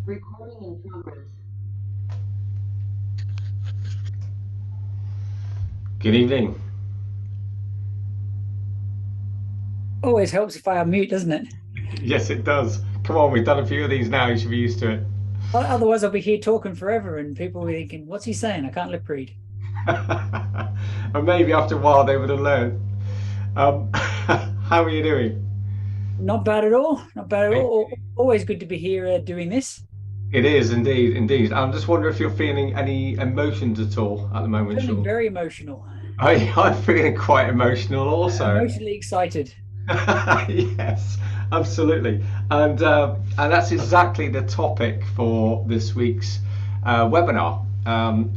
Recording in progress. Good evening. Always helps if I unmute, doesn't it? Yes, it does. Come on, we've done a few of these now. You should be used to it. Otherwise, I'll be here talking forever, and people will be thinking, "What's he saying? I can't lip read." And maybe after a while they would have learned. How are you doing? Not bad at all. Not bad at Thank all. you. Always good to be here doing this. It is indeed, indeed. I'm just wondering if you're feeling any emotions at all at the I'm moment, feeling Sean. very emotional, I'm feeling quite emotional also. emotionally excited. Yes, absolutely. And that's exactly the topic for this week's webinar,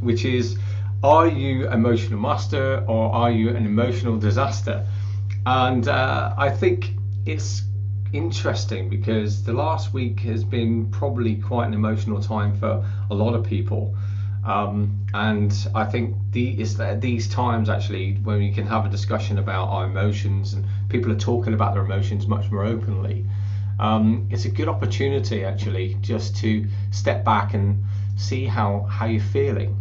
which is, are you emotional master or are you an emotional disaster? And I think it's interesting because the last week has been probably quite an emotional time for a lot of people. And I think it's these times actually when we can have a discussion about our emotions and people are talking about their emotions much more openly. It's a good opportunity actually just to step back and see how you're feeling,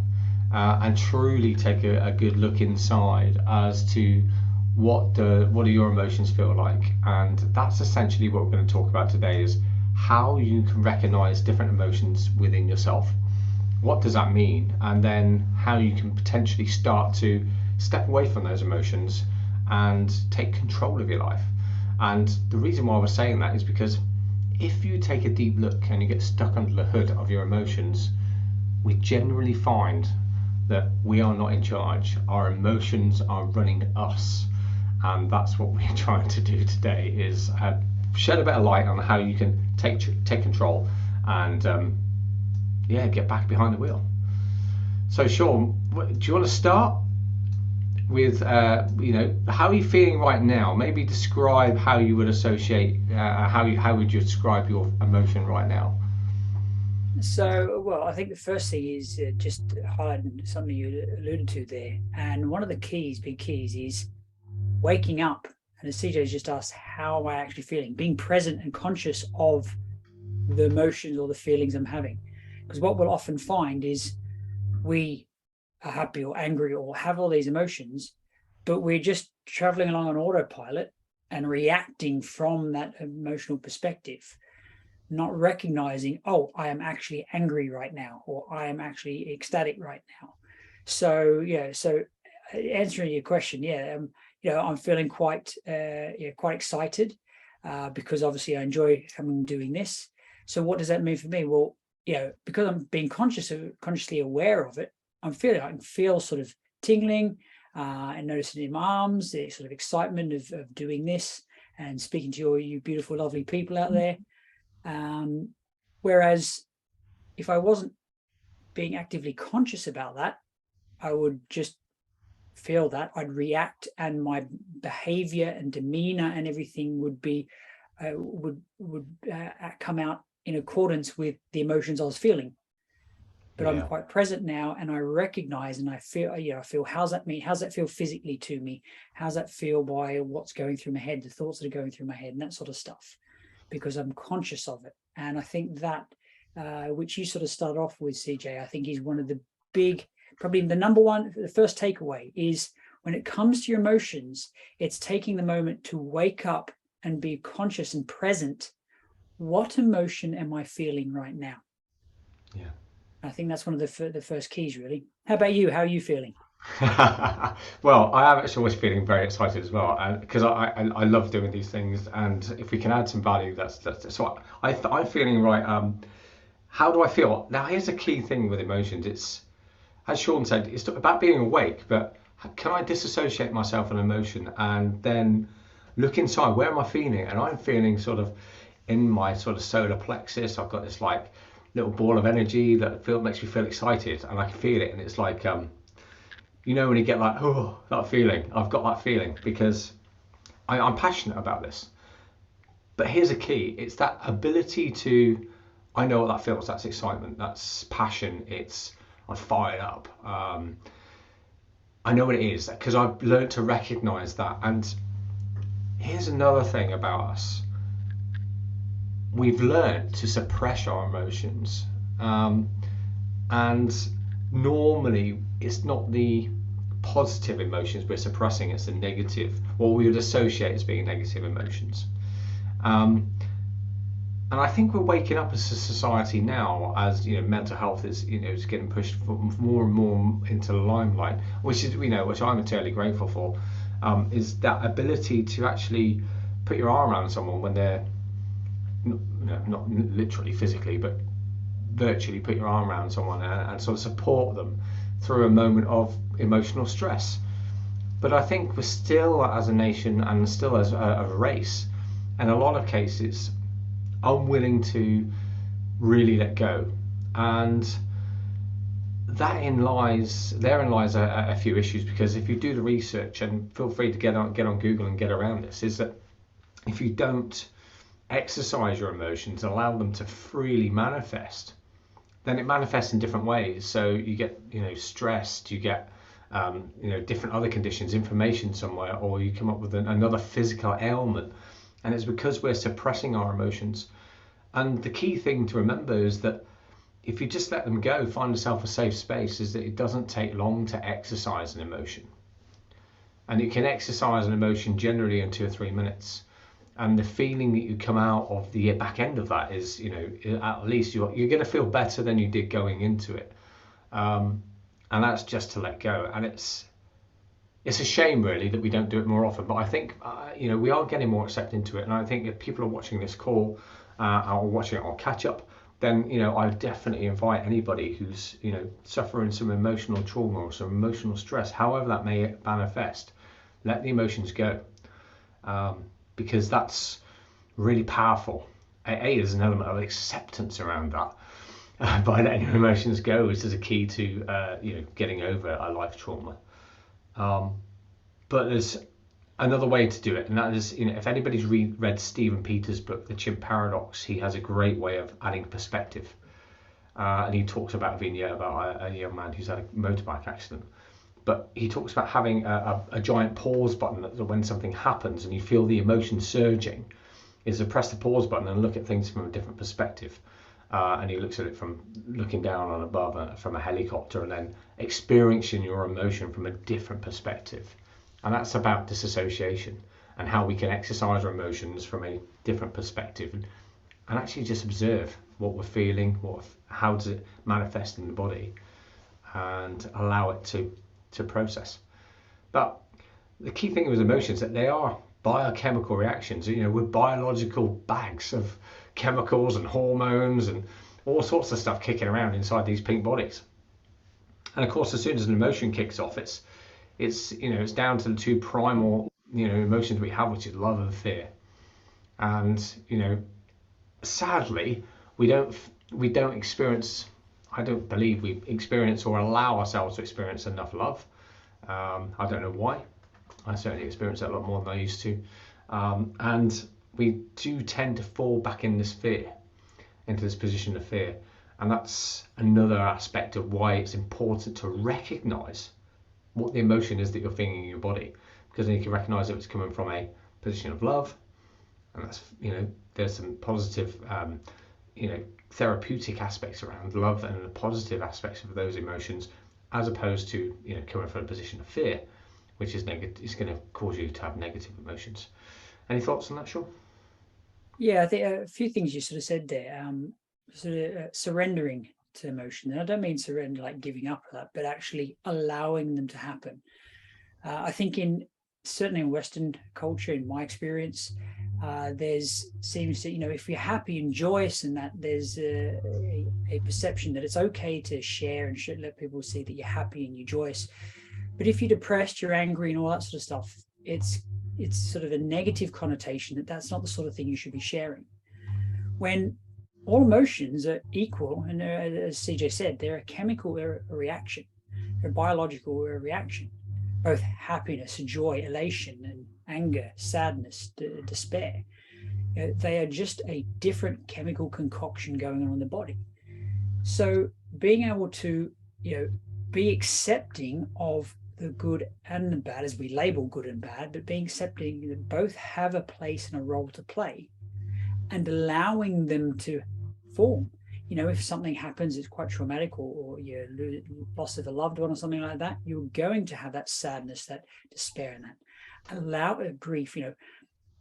and truly take a good look inside as to what do your emotions feel like. And that's essentially what we're going to talk about today, is how you can recognize different emotions within yourself. What does that mean? And then how you can potentially start to step away from those emotions and take control of your life. And the reason why I was saying that is because if you take a deep look and you get stuck under the hood of your emotions, we generally find that we are not in charge. Our emotions are running us. And that's what we're trying to do today, is shed a bit of light on how you can take control and yeah, get back behind the wheel. So, Sean, do you want to start with how are you feeling right now? Maybe describe how you would associate how would you describe your emotion right now? Well, I think the first thing is just highlighting something you alluded to there. And one of the big keys, is waking up. And as CJ's just asked, how am I actually feeling? Being present and conscious of the emotions or the feelings I'm having. Because what we'll often find is we are happy or angry or have all these emotions, but we're just traveling along on autopilot and reacting from that emotional perspective, not recognizing, oh, I am actually angry right now, or I am actually ecstatic right now. So answering your question, I'm feeling quite excited, because obviously I enjoy doing this. So what does that mean for me? Well, because I'm being consciously aware of it, I can feel sort of tingling, and noticing in my arms the sort of excitement of doing this and speaking to you beautiful, lovely people out there. Um, Whereas if I wasn't being actively conscious about that, I would just feel that, I'd react, and my behavior and demeanor and everything would come out in accordance with the emotions I was feeling. But I'm Yeah. quite present now, and I recognize and I feel, I feel, how's that mean? How's that feel physically to me? How's that feel by what's going through my head, the thoughts that are going through my head, and that sort of stuff, because I'm conscious of it. And I think that, which you sort of started off with, CJ, I think is one of the big, probably the number one, the first takeaway is, when it comes to your emotions, it's taking the moment to wake up and be conscious and present. What emotion am I feeling right now? Yeah. I think that's one of the first keys, really. How about you? How are you feeling? Well, I am actually always feeling very excited as well, and because I love doing these things, and if we can add some value, that's so I'm feeling right. How do I feel now? Here's a key thing with emotions. It's, as Sean said, it's about being awake, but can I disassociate myself from emotion and then look inside? Where am I feeling? And I'm feeling sort of in my sort of solar plexus. I've got this like little ball of energy that makes me feel excited, and I can feel it, and it's like when you get like, oh, that feeling. I've got that feeling because I'm passionate about this. But here's a key: it's that ability to, I know what that feels. That's excitement. That's passion. I'm fired up. I know what it is because I've learned to recognize that. And here's another thing about us: we've learned to suppress our emotions, and normally it's not the positive emotions we're suppressing, it's the negative, what we would associate as being negative emotions. And I think we're waking up as a society now, as mental health is is getting pushed more and more into the limelight, which is which I'm eternally grateful for. Is that ability to actually put your arm around someone when they're not literally physically, but virtually put your arm around someone and sort of support them through a moment of emotional stress. But I think we're still, as a nation and still as a race, in a lot of cases, unwilling to really let go. And therein lies a few issues, because if you do the research, and feel free to get on Google and get around this, is that if you don't exercise your emotions, allow them to freely manifest, then it manifests in different ways. So you get stressed, you get different other conditions, inflammation somewhere, or you come up with another physical ailment, and it's because we're suppressing our emotions. And the key thing to remember is that if you just let them go, find yourself a safe space, is that it doesn't take long to exercise an emotion. And you can exercise an emotion generally in 2 or 3 minutes. And the feeling that you come out of the back end of that is, at least you're going to feel better than you did going into it. And that's just to let go. And it's a shame, really, that we don't do it more often. But I think, we are getting more accepted into it. And I think if people are watching this call or watching it on catch up, then, I definitely invite anybody who's, suffering some emotional trauma or some emotional stress, however that may manifest, let the emotions go. Because that's really powerful. There's an element of acceptance around that. By letting your emotions go, which is a key to getting over a life trauma. But there's another way to do it, and that is, if anybody's read Stephen Peters' book, The Chimp Paradox, he has a great way of adding perspective. And he talks about a vignette about a young man who's had a motorbike accident. But he talks about having a giant pause button that when something happens and you feel the emotion surging, is to press the pause button and look at things from a different perspective. And he looks at it from looking down on above from a helicopter, and then experiencing your emotion from a different perspective. And that's about disassociation and how we can exercise our emotions from a different perspective and actually just observe what we're feeling, how does it manifest in the body, and allow it to process. But the key thing with emotions is that they are biochemical reactions. We're biological bags of chemicals and hormones and all sorts of stuff kicking around inside these pink bodies. And of course, as soon as an emotion kicks off, it's down to the two primal emotions we have, which is love and fear. And sadly, we don't experience, I don't believe we experience or allow ourselves to experience enough love. I don't know why. I certainly experience that a lot more than I used to. And we do tend to fall back in this fear, into this position of fear. And that's another aspect of why it's important to recognize what the emotion is that you're feeling in your body. Because then you can recognize if it's coming from a position of love. And that's, there's some positive, therapeutic aspects around love and the positive aspects of those emotions, as opposed to coming from a position of fear, which is negative. It's going to cause you to have negative emotions. Any thoughts on that, Sean? Yeah, I think a few things you sort of said there. Surrendering to emotion, and I don't mean surrender like giving up that, but actually allowing them to happen. I think certainly in Western culture, in my experience, there's seems to if you're happy and joyous, and that there's a perception that it's okay to share and let people see that you're happy and you're joyous. But if you're depressed, you're angry, and all that sort of stuff, it's sort of a negative connotation that's not the sort of thing you should be sharing. When all emotions are equal, and as CJ said, they're a chemical reaction, they're a biological reaction. Both happiness, joy, elation, and anger, sadness, despair. They are just a different chemical concoction going on in the body. So being able to, be accepting of the good and the bad, as we label good and bad, but being accepting that both have a place and a role to play, and allowing them to form. If something happens, it's quite traumatic, or you loss of a loved one or something like that, you're going to have that sadness, that despair, and that allow it, grief,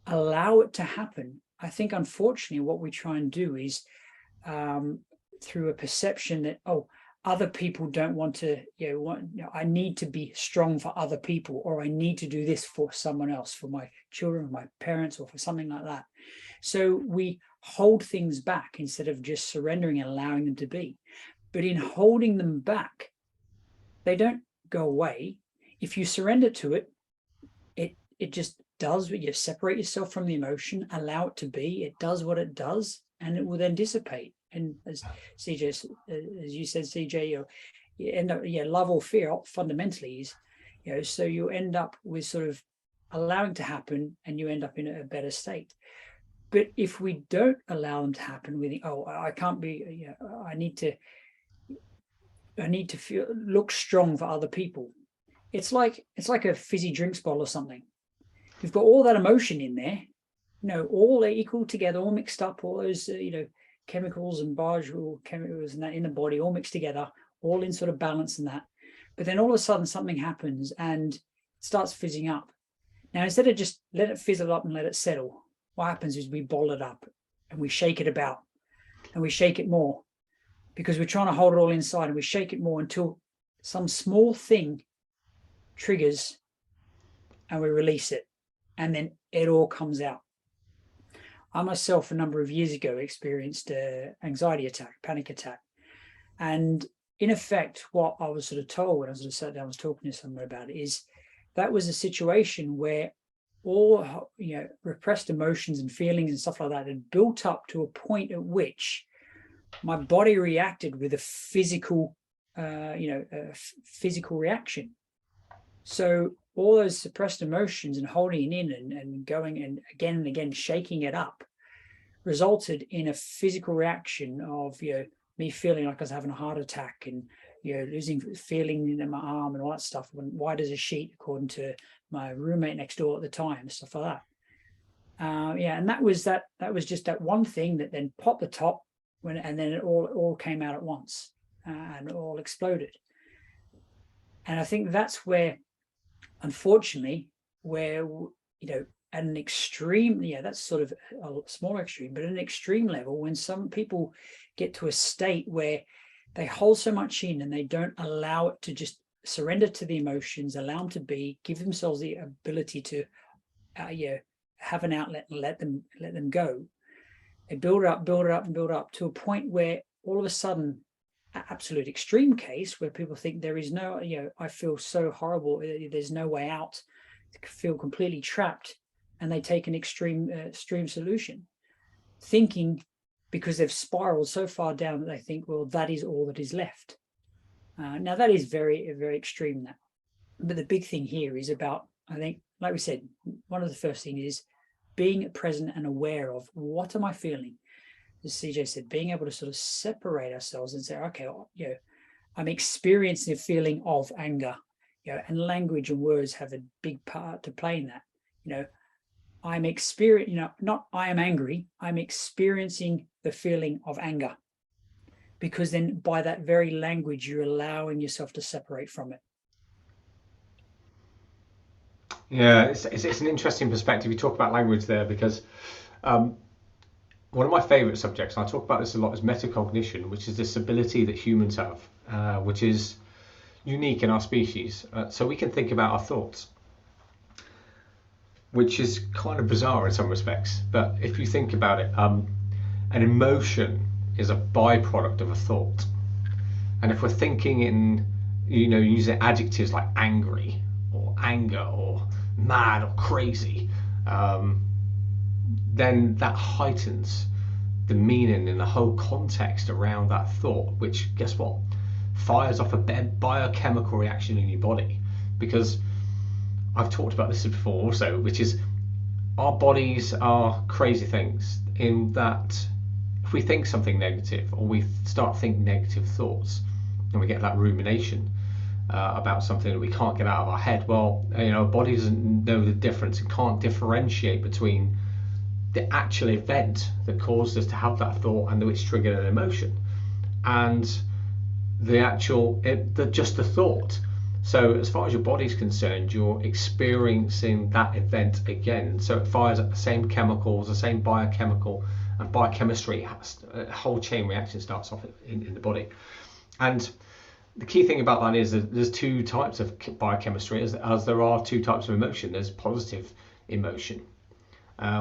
allow it to happen. I think, unfortunately, what we try and do is through a perception that, other people don't want to, I need to be strong for other people, or I need to do this for someone else, for my children, my parents, or for something like that. So we hold things back instead of just surrendering and allowing them to be. But in holding them back, they don't go away. If you surrender to it, it just does. You separate yourself from the emotion, allow it to be. It does what it does, and it will then dissipate. And as CJ, as you said, CJ, you end up, love or fear fundamentally is, so you end up with sort of allowing to happen, and you end up in a better state. But if we don't allow them to happen, we think, I can't be, I need to feel, look strong for other people. It's like a fizzy drinks bottle or something. You've got all that emotion in there, all equal together, all mixed up, all those, chemicals and biological chemicals and that in the body, all mixed together, all in sort of balance and that. But then all of a sudden something happens and it starts fizzing up. Now, instead of just let it fizzle up and let it settle, what happens is we bottle it up and we shake it about, and we shake it more, because we're trying to hold it all inside, and we shake it more until some small thing triggers and we release it, and then it all comes out. I myself, a number of years ago, experienced an anxiety attack, panic attack. And in effect, what I was sort of told when I was sat down, I was talking to someone about it, is that was a situation where all repressed emotions and feelings and stuff like that had built up to a point at which my body reacted with a physical, physical reaction. So all those suppressed emotions and holding it in and going and again shaking it up resulted in a physical reaction of me feeling like I was having a heart attack, and losing feeling in my arm and all that stuff, when white as a sheet, according to my roommate next door at the time, stuff like that. And that was just that one thing that then popped the top, and then it all came out at once, and it all exploded. And I think that's where, unfortunately, where at an extreme, that's sort of a smaller extreme, but at an extreme level, when some people get to a state where they hold so much in and they don't allow it to just surrender to the emotions, allow them to be, give themselves the ability to have an outlet and let them go. They build it up to a point where all of a sudden, absolute extreme case where people think there is no, I feel so horrible, there's no way out, they feel completely trapped, and they take an extreme solution, thinking, because they've spiraled so far down, that they think, well, that is all that is left. Now that is very, very extreme. But the big thing here is about, I think, like we said, one of the first things is being present and aware of, what am I feeling? As CJ said, being able to sort of separate ourselves and say, okay, I'm experiencing a feeling of anger, and language and words have a big part to play in that. I'm experiencing, not I am angry, I'm experiencing the feeling of anger, because then by that very language, you're allowing yourself to separate from it. Yeah, it's an interesting perspective. You talk about language there, because one of my favorite subjects, and I talk about this a lot, is metacognition, which is this ability that humans have, which is unique in our species. So we can think about our thoughts, which is kind of bizarre in some respects. But if you think about it, an emotion is a byproduct of a thought. And if we're thinking in, using adjectives like angry or anger or mad or crazy, then that heightens the meaning and the whole context around that thought, which, guess what, fires off a biochemical reaction in your body. Because I've talked about this before also, which is our bodies are crazy things, in that if we think something negative, or we start thinking negative thoughts, and we get that rumination about something that we can't get out of our head, well, our body doesn't know the difference and can't differentiate between the actual event that caused us to have that thought and which triggered an emotion, and just the thought. So as far as your body's concerned, you're experiencing that event again. So it fires up the same chemicals, the same biochemical and biochemistry. A whole chain reaction starts off in the body. And the key thing about that is that there's two types of biochemistry, as there are two types of emotion. There's positive emotion,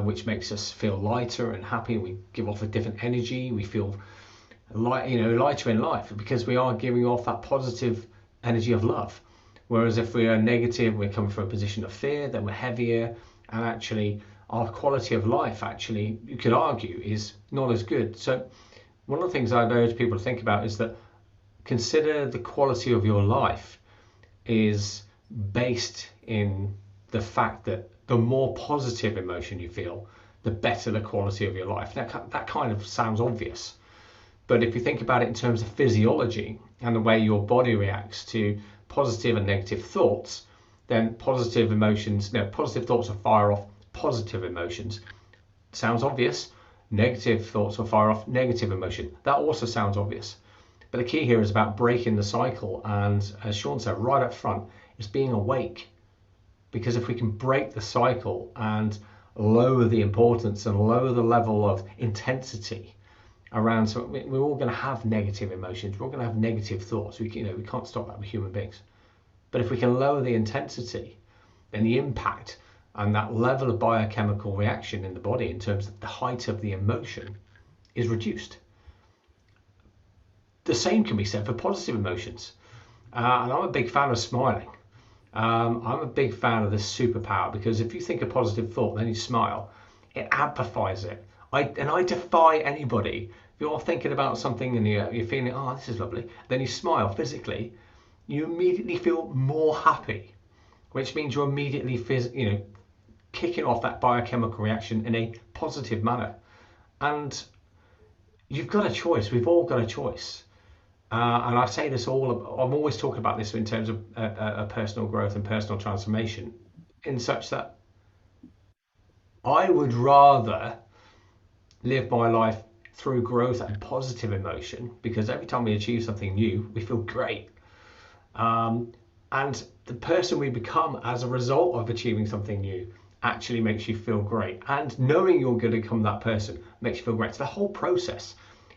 which makes us feel lighter and happy. We give off a different energy. We feel lighter in life because we are giving off that positive energy of love. Whereas if we are negative, we're coming from a position of fear, then we're heavier, and actually our quality of life, actually, you could argue, is not as good. So one of the things I'd urge people to think about is that consider the quality of your life is based in the fact that the more positive emotion you feel, the better the quality of your life. That kind of sounds obvious. But if you think about it in terms of physiology and the way your body reacts to positive and negative thoughts, then positive thoughts will fire off positive emotions. Sounds obvious. Negative thoughts will fire off negative emotion. That also sounds obvious. But the key here is about breaking the cycle. And as Sean said right up front, it's being awake. Because if we can break the cycle and lower the importance and lower the level of intensity around, so we're all going to have negative emotions, we're all going to have negative thoughts. We can't stop that with human beings. But if we can lower the intensity, then the impact and that level of biochemical reaction in the body in terms of the height of the emotion is reduced. The same can be said for positive emotions. And I'm a big fan of smiling. I'm a big fan of this superpower, because if you think a positive thought, then you smile, it amplifies it. I defy anybody. If you're thinking about something and you're feeling, oh, this is lovely, then you smile physically, you immediately feel more happy, which means you're immediately kicking off that biochemical reaction in a positive manner. And you've got a choice. We've all got a choice. And I say this I'm always talking about this in terms of personal growth and personal transformation, in such that I would rather live my life through growth and positive emotion, because every time we achieve something new, we feel great. And the person we become as a result of achieving something new actually makes you feel great. And knowing you're going to become that person makes you feel great. So the whole process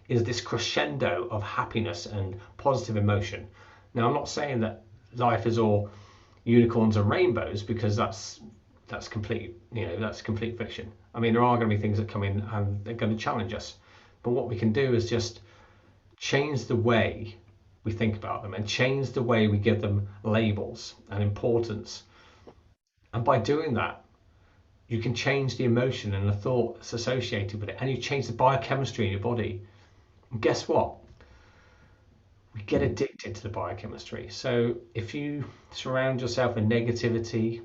is this crescendo of happiness and positive emotion. Now, I'm not saying that life is all unicorns and rainbows, because that's complete fiction. I mean, there are going to be things that come in and they're going to challenge us. But what we can do is just change the way we think about them and change the way we give them labels and importance. And by doing that, you can change the emotion and the thought that's associated with it, and you change the biochemistry in your body. And guess what? We get addicted to the biochemistry. So if you surround yourself with negativity,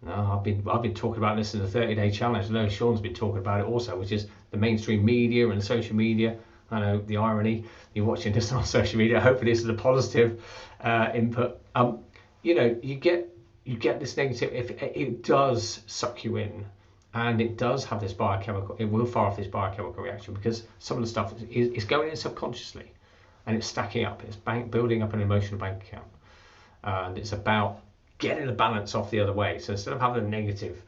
I've been talking about this in the 30-day challenge. I know Sean's been talking about it also, which is the mainstream media and social media. I know the irony, you're watching this on social media. Hopefully this is a positive input. You get this negative. If it does suck you in, and it does have this biochemical, it will fire off this biochemical reaction, because some of the stuff is going in subconsciously, and it's stacking up. It's building up an emotional bank account, and it's about getting the balance off the other way. So instead of having the negative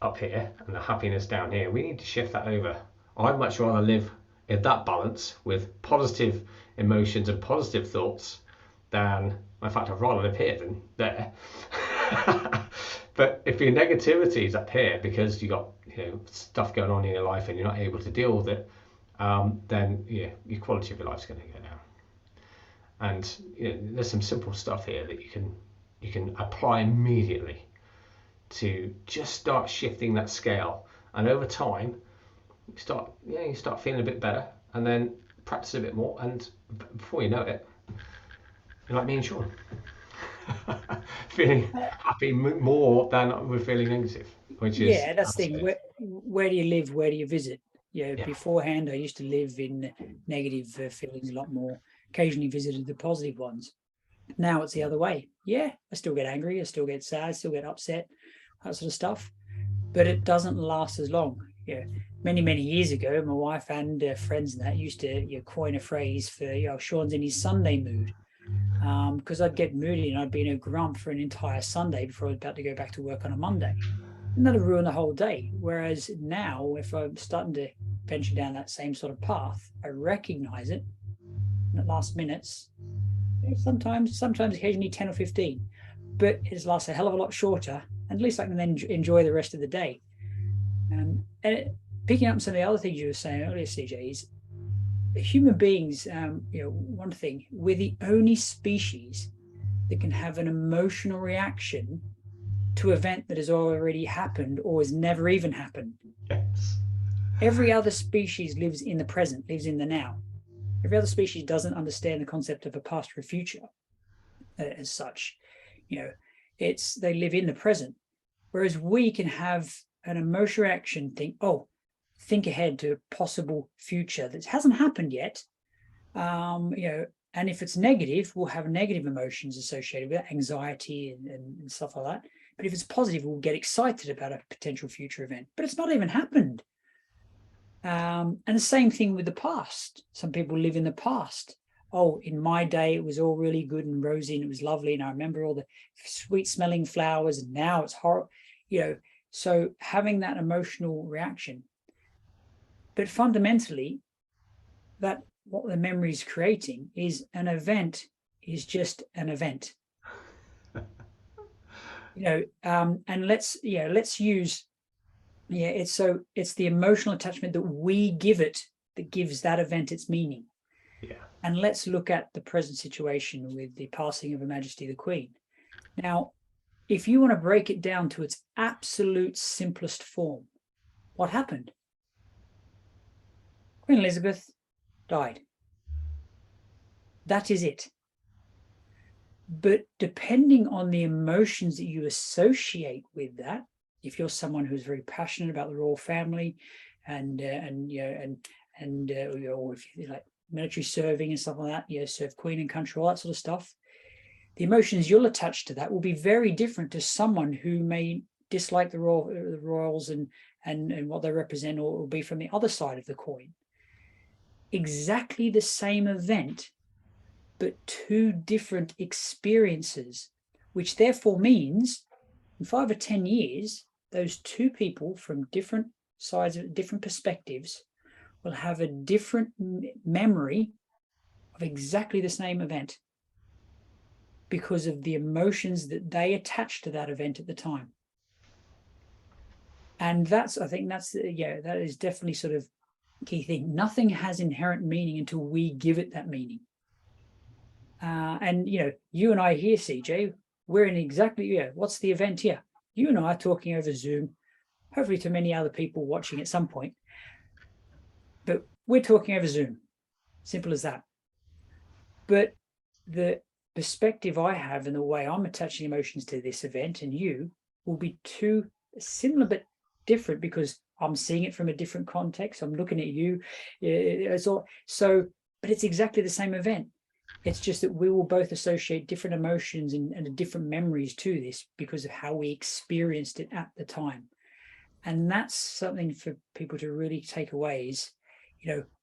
up here and the happiness down here, we need to shift that over. I'd much rather live in that balance with positive emotions and positive thoughts than, in fact, I'd rather live here than there. But if your negativity is up here because you got stuff going on in your life and you're not able to deal with it, then your quality of your life is going to go down. And there's some simple stuff here that you can apply immediately to just start shifting that scale. And over time, you start feeling a bit better, and then practice a bit more, and before you know it, you're like me and Sean. Feeling happy more than we're feeling negative, which is that's the thing. Where do you live? Where do you visit? Beforehand, I used to live in negative feelings a lot more. Occasionally visited the positive ones. Now it's the other way. I still get angry, I still get sad, still get upset, that sort of stuff, but it doesn't last as long. many years ago, my wife and friends and that used to coin a phrase for, Sean's in his Sunday mood. Because I'd get moody and I'd be in a grump for an entire Sunday before I was about to go back to work on a Monday. And that'd ruin the whole day. Whereas now, if I'm starting to venture down that same sort of path, I recognize it and it lasts minutes, sometimes occasionally 10 or 15, but it lasts a hell of a lot shorter, and at least I can then enjoy the rest of the day. And picking up some of the other things you were saying earlier, CJ, is human beings, one thing, we're the only species that can have an emotional reaction to an event that has already happened or has never even happened. Yes. Every other species lives in the present, lives in the now. Every other species doesn't understand the concept of a past or a future as such. They live in the present, whereas we can have an emotional reaction, think ahead to a possible future that hasn't happened yet. And if it's negative, we'll have negative emotions associated with it, anxiety and stuff like that. But if it's positive, we'll get excited about a potential future event, but it's not even happened. And the same thing with the past. Some people live in the past. Oh, in my day, it was all really good and rosy and it was lovely. And I remember all the sweet smelling flowers, and now it's horrible, so having that emotional reaction. But fundamentally, that what the memory is creating is an event is just an event. And let's use, it's the emotional attachment that we give it that gives that event its meaning. Yeah. And let's look at the present situation with the passing of Her Majesty the Queen. Now, if you want to break it down to its absolute simplest form, what happened? Queen Elizabeth died. That is it. But depending on the emotions that you associate with that, if you're someone who's very passionate about the royal family, or if you like military serving and stuff like that, serve Queen and country, all that sort of stuff, the emotions you'll attach to that will be very different to someone who may dislike the royals and what they represent, or will be from the other side of the coin. Exactly the same event, but two different experiences, which therefore means in 5 or 10 years, those two people from different sides, different perspectives, will have a different memory of exactly the same event because of the emotions that they attach to that event at the time. And that is definitely sort of key thing. Nothing has inherent meaning until we give it that meaning. And you and I here, CJ, we're in exactly, what's the event here? You and I are talking over Zoom, hopefully to many other people watching at some point, but we're talking over Zoom, simple as that. But the perspective I have and the way I'm attaching emotions to this event and you will be too similar but different, because I'm seeing it from a different context. I'm looking at you. It's all but it's exactly the same event. It's just that we will both associate different emotions and different memories to this because of how we experienced it at the time. And that's something for people to really take away is,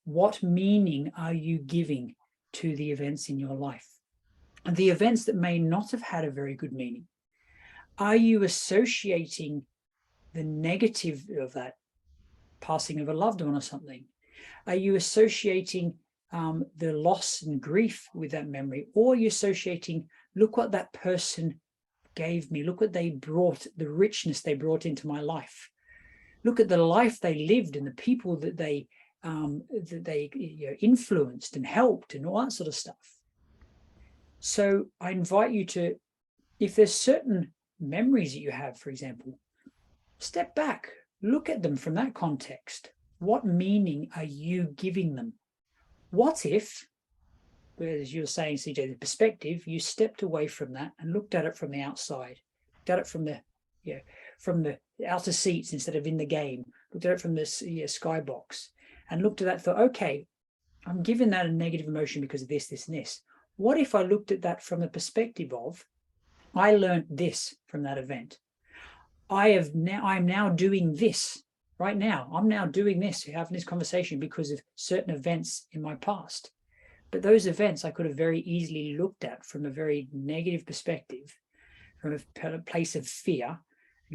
what meaning are you giving to the events in your life? And the events that may not have had a very good meaning. Are you associating the negative of that passing of a loved one or something? Are you associating the loss and grief with that memory? Or are you associating, look what that person gave me, look what they brought, the richness they brought into my life. Look at the life they lived and the people that they influenced and helped and all that sort of stuff. So I invite you to, if there's certain memories that you have, for example, step back, look at them from that context. What meaning are you giving them? What if, as you were saying, CJ, the perspective, you stepped away from that and looked at it from the outside, looked at it from the outer seats instead of in the game, looked at it from the skybox, and looked at that and thought, okay, I'm giving that a negative emotion because of this, this, and this. What if I looked at that from the perspective of, I learned this from that event. I'm now doing this right now. I'm now doing this, having this conversation because of certain events in my past. But those events I could have very easily looked at from a very negative perspective, from a place of fear,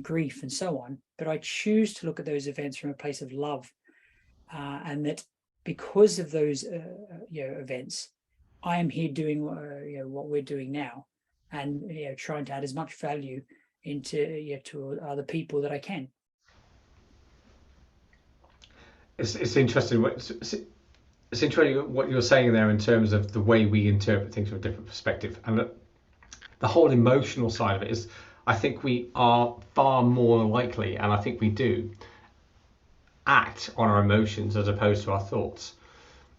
grief, and so on. But I choose to look at those events from a place of love, and that because of those events, I am here doing what we're doing now, and trying to add as much value into to other people that I can. It's interesting. It's interesting what you're saying there in terms of the way we interpret things from a different perspective, and the whole emotional side of it is, I think we are far more likely, and I think we do act on our emotions as opposed to our thoughts.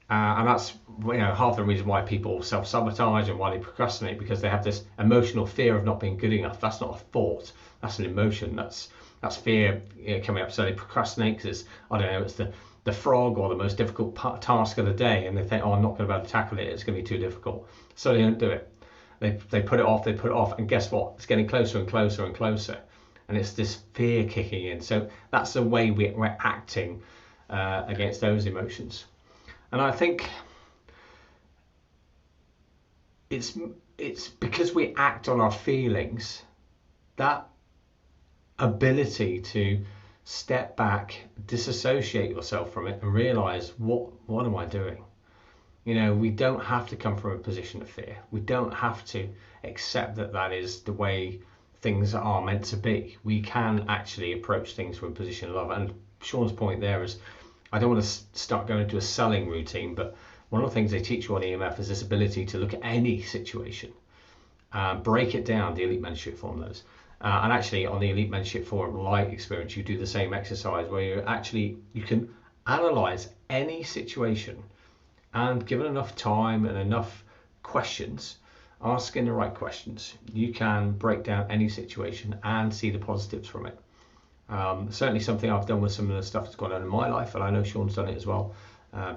And that's half the reason why people self-sabotage and why they procrastinate, because they have this emotional fear of not being good enough. That's not a thought, that's an emotion. That's fear coming up. So they procrastinate because it's the frog or the most difficult task of the day, and they think, oh, I'm not going to be able to tackle it, it's going to be too difficult, so they don't do it. They put it off, and guess what, it's getting closer and closer and closer, and it's this fear kicking in. So that's the way we're acting against those emotions. And I think it's because we act on our feelings, that ability to step back, disassociate yourself from it, and realize what am I doing? We don't have to come from a position of fear. We don't have to accept that is the way things are meant to be. We can actually approach things from a position of love. And Sean's point there is, I don't want to start going into a selling routine, but one of the things they teach you on EMF is this ability to look at any situation, break it down, the Elite Mentorship Forum knows. And actually on the Elite Mentorship Forum Light experience, you do the same exercise where you can analyze any situation, and given enough time and enough questions, asking the right questions, you can break down any situation and see the positives from it. Certainly something I've done with some of the stuff that's gone on in my life, and I know Sean's done it as well,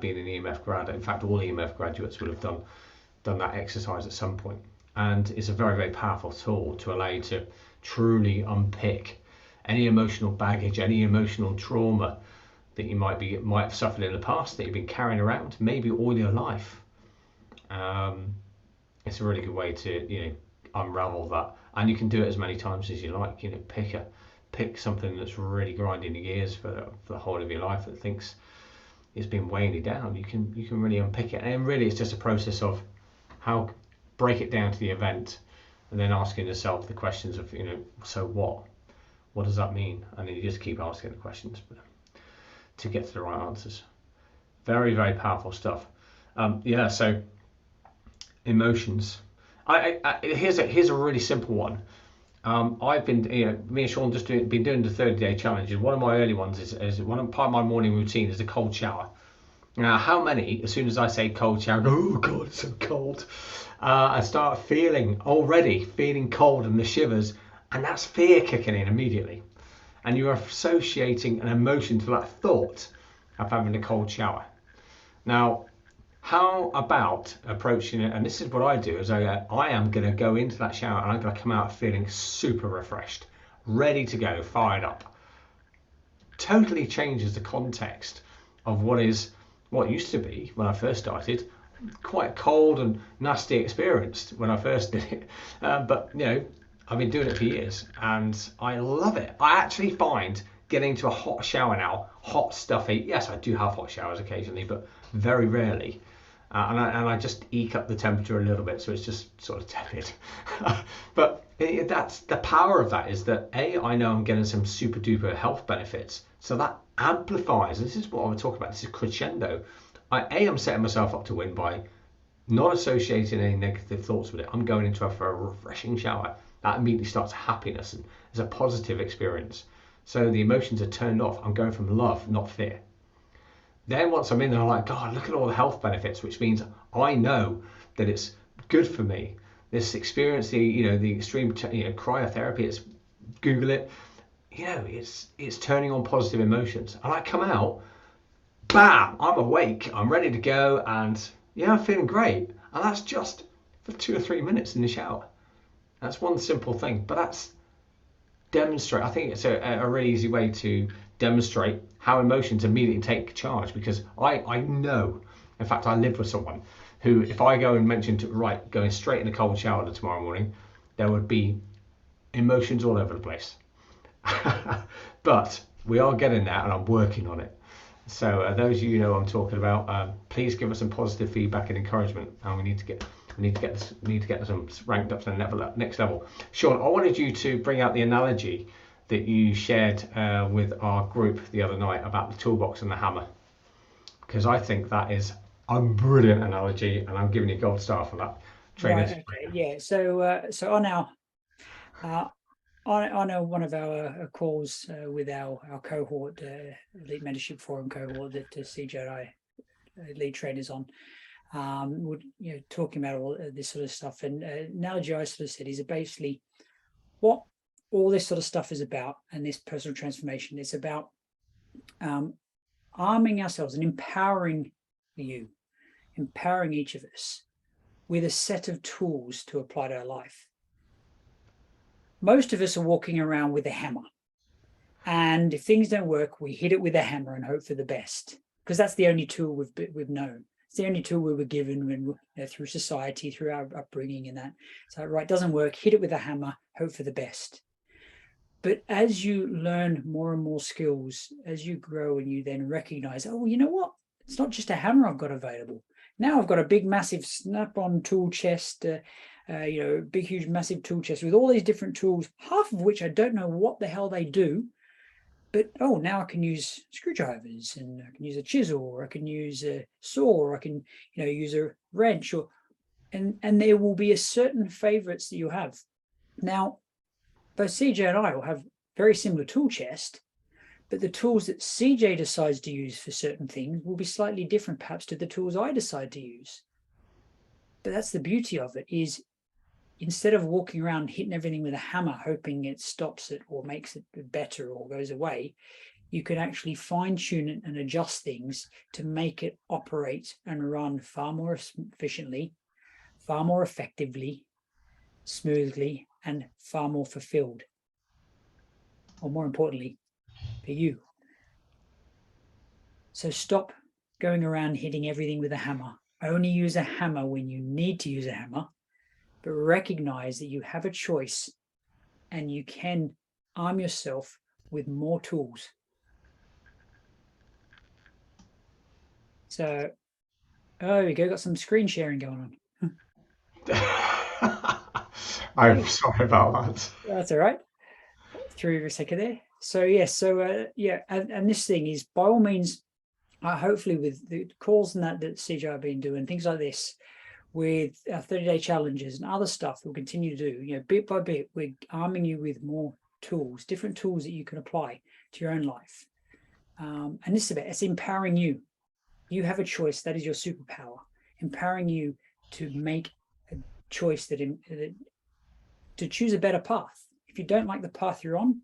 being an EMF grad. In fact, all EMF graduates will have done that exercise at some point. And it's a very, very powerful tool to allow you to truly unpick any emotional baggage, any emotional trauma that you might have suffered in the past, that you've been carrying around maybe all your life. It's a really good way to unravel that, and you can do it as many times as you like. Pick something that's really grinding your gears for the whole of your life, that thinks it's been weighing you down. You can really unpick it, and really it's just a process of how break it down to the event, and then asking yourself the questions of so what does that mean, and then you just keep asking the questions to get to the right answers. Very, very powerful stuff. So emotions. Here's a really simple one. I've been, me and Sean been doing the 30-day challenge, and one of my early ones is part of my morning routine is a cold shower. Now, how many, as soon as I say cold shower, go, oh God, it's so cold. I start feeling cold and the shivers, and that's fear kicking in immediately. And you're associating an emotion to that thought of having a cold shower. Now, how about approaching it? And this is what I do: is I am going to go into that shower and I'm going to come out feeling super refreshed, ready to go, fired up. Totally changes the context of what used to be, when I first started, quite a cold and nasty experience when I first did it. But I've been doing it for years and I love it. I actually find getting into a hot shower now, hot, stuffy. Yes, I do have hot showers occasionally, but very rarely. And I just eke up the temperature a little bit, so it's just sort of tepid. But that's the power of that, is that I know I'm getting some super duper health benefits, so that amplifies. This is what I would talk about. This is crescendo. I'm setting myself up to win by not associating any negative thoughts with it. I'm going into for a refreshing shower. That immediately starts happiness and is a positive experience. So the emotions are turned off. I'm going from love, not fear. Then once I'm in there, I'm like, God, look at all the health benefits, which means I know that it's good for me. This experience, the extreme, cryotherapy, it's Google it. It's turning on positive emotions, and I come out, bam, I'm awake, I'm ready to go, and I'm feeling great. And that's just for 2 or 3 minutes in the shower. That's one simple thing, but that's demonstrate. I think it's a really easy way to demonstrate how emotions immediately take charge, because I know, in fact, I live with someone who, if I go and mention to right going straight in a cold shower tomorrow morning, there would be emotions all over the place. But we are getting there, and I'm working on it. So those of you know what I'm talking about, please give us some positive feedback and encouragement, and we need to get some ranked up to the next level. Sean, I wanted you to bring out the analogy that you shared with our group the other night about the toolbox and the hammer, because I think that is a brilliant analogy, and I'm giving you a gold star for that. Right. Okay. Yeah. So on our on one of our calls with our cohort, Elite Mentorship Forum cohort that CJ and I lead trainers on, we're talking about all this sort of stuff. And analogy I sort of said is basically what all this sort of stuff is about, and this personal transformation is about arming ourselves and empowering each of us with a set of tools to apply to our life. Most of us are walking around with a hammer, and if things don't work, we hit it with a hammer and hope for the best, because that's the only tool we've known. It's the only tool we were given when through society, through our upbringing, and that. So right, doesn't work, hit it with a hammer, hope for the best. But as you learn more and more skills, as you grow, and you then recognize, oh, you know what? It's not just a hammer I've got available. Now I've got a big, massive snap-on tool chest. Big, huge, massive tool chest with all these different tools, half of which I don't know what the hell they do. But now I can use screwdrivers, and I can use a chisel, or I can use a saw, or I can use a wrench, and there will be a certain favorites that you have. Now, both CJ and I will have very similar tool chest, but the tools that CJ decides to use for certain things will be slightly different, perhaps, to the tools I decide to use. But that's the beauty of it, is instead of walking around hitting everything with a hammer, hoping it stops it or makes it better or goes away, you can actually fine tune it and adjust things to make it operate and run far more efficiently, far more effectively, smoothly, and far more fulfilled, or more importantly, for you. So stop going around hitting everything with a hammer. Only use a hammer when you need to use a hammer, but recognize that you have a choice, and you can arm yourself with more tools. So, there we go, got some screen sharing going on. I'm sorry about that. That's all right. Through a second there. So yes, and this thing is, by all means, hopefully with the calls and that CJ have been doing, things like this, with 30-day challenges and other stuff we'll continue to do, bit by bit, we're arming you with more tools, different tools that you can apply to your own life. And this is about, it's empowering you. You have a choice. That is your superpower, empowering you to make a choice to choose a better path. If you don't like the path you're on,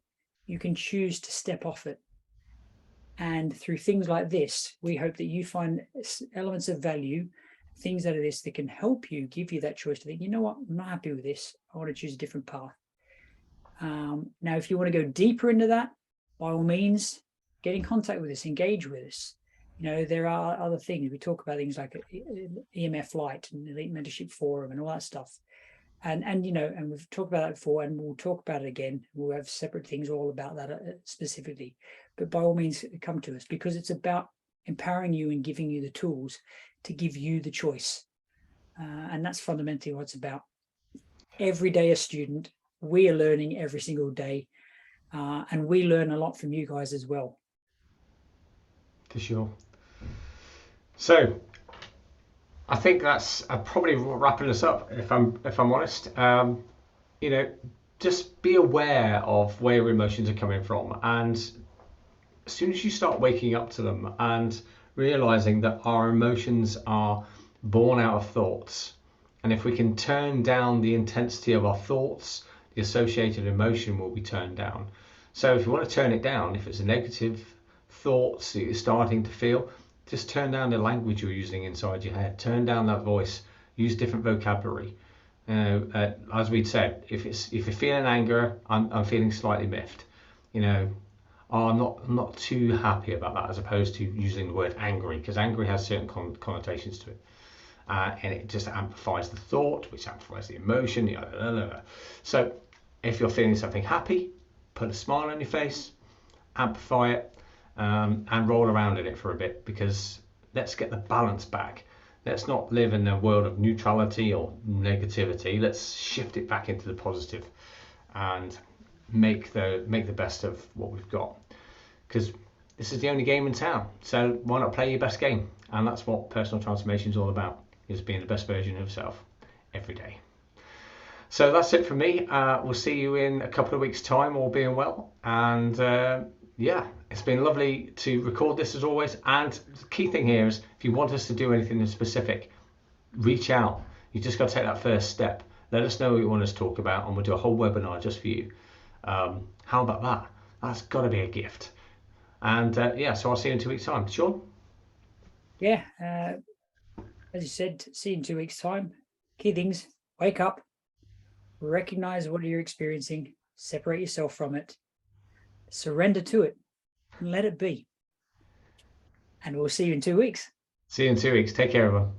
you can choose to step off it. And through things like this, we hope that you find elements of value, things out of this that can help you, give you that choice to think, you know what, I'm not happy with this. I want to choose a different path. Now, if you want to go deeper into that, by all means, get in contact with us, engage with us. There are other things. We talk about things like EMF Light and Elite Mentorship Forum and all that stuff. And we've talked about that before, and we'll talk about it again. We'll have separate things all about that specifically. But by all means, come to us, because it's about empowering you and giving you the tools to give you the choice. And that's fundamentally what it's about. Every day a student, we are learning every single day. And we learn a lot from you guys as well. For sure. So I think that's probably wrapping us up, if I'm honest. Just be aware of where your emotions are coming from, and as soon as you start waking up to them and realizing that our emotions are born out of thoughts, and if we can turn down the intensity of our thoughts, the associated emotion will be turned down. So if you want to turn it down, if it's a negative thoughts that you're starting to feel, just turn down the language you're using inside your head, turn down that voice, use different vocabulary. As we'd said, if you're feeling anger, I'm feeling slightly miffed. oh, I'm not too happy about that, as opposed to using the word angry, because angry has certain connotations to it. And it just amplifies the thought, which amplifies the emotion. So if you're feeling something happy, put a smile on your face, amplify it, and roll around in it for a bit, because let's get the balance back. Let's not live in a world of neutrality or negativity. Let's shift it back into the positive and make the best of what we've got, because this is the only game in town. So why not play your best game? And that's what personal transformation is all about, is being the best version of yourself every day. So that's it from me. We'll see you in a couple of weeks' time, all being well. And yeah, it's been lovely to record this as always. And the key thing here is, if you want us to do anything in specific, reach out. You just got to take that first step. Let us know what you want us to talk about, and we'll do a whole webinar just for you. How about that? That's got to be a gift. And yeah, so I'll see you in 2 weeks' time. Sean? Yeah, as you said, see you in 2 weeks' time. Key things: wake up, recognize what you're experiencing, separate yourself from it, surrender to it, and let it be. And we'll see you in 2 weeks. See you in 2 weeks. Take care, everyone.